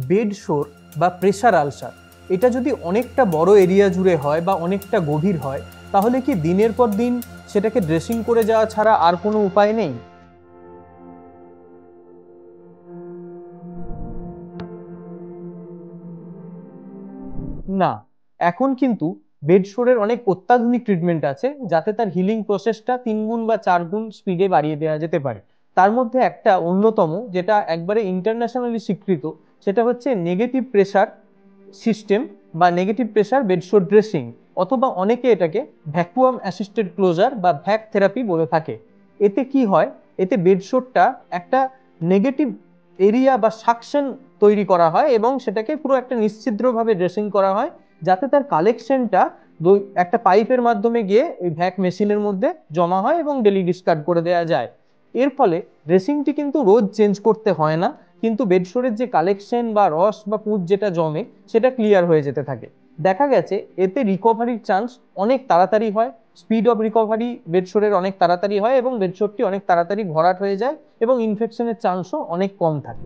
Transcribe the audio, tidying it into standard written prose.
Bed সোর বা pressure ulcer এটা যদি অনেকটা বড় এরিয়া জুড়ে হয় বা অনেকটা গভীর হয়, তাহলে কি দিনের পর দিন সেটাকে ড্রেসিং করে যাওয়া ছাড়া আর কোনো উপায় নেই? না, এখন কিন্তু বেড সোরের অনেক অত্যাধুনিক ট্রিটমেন্ট আছে যাতে তার হিলিং প্রসেসটা 3 গুণ বা 4 গুণ স্পিডে বাড়িয়ে দেওয়া যেতে পারে। তার মধ্যে একটা অন্যতম, যেটা একবারে ইন্টারন্যাশনালি স্বীকৃত, সেটা হচ্ছে নেগেটিভ প্রেসার সিস্টেম বা নেগেটিভ প্রেসার বেডশোর ড্রেসিং, অথবা অনেকে এটাকে ভ্যাকুয়াম অ্যাসিস্টেড ক্লোজার বা ভ্যাক থেরাপি বলে থাকে। এতে কি হয়, এতে বেডশোরটা একটা নেগেটিভ এরিয়া বা সাকশন তৈরি করা হয় এবং সেটাকে পুরো একটা নিশ্ছিদ্রভাবে ড্রেসিং করা হয়, যাতে তার কালেকশনটা একটা পাইপের মাধ্যমে গিয়ে ওই ভ্যাক মেশিনের মধ্যে জমা হয় এবং ডেলি ডিসকার্ড করে দেওয়া যায়। এর ফলে ড্রেসিংটি কিন্তু রোজ চেঞ্জ করতে হয় না, কিন্তু বেডশোরের যে কালেকশন বা রস বা পুঁজ যেটা জমে সেটা ক্লিয়ার হয়ে যেতে থাকে। দেখা গেছে এতে রিকভারির চান্স অনেক তাড়াতাড়ি হয়, স্পিড অফ রিকভারি বেডশোরের অনেক তাড়াতাড়ি হয় এবং বেডশোরটি অনেক তাড়াতাড়ি ভরাট হয়ে যায় এবং ইনফেকশনের চান্সও অনেক কম থাকে।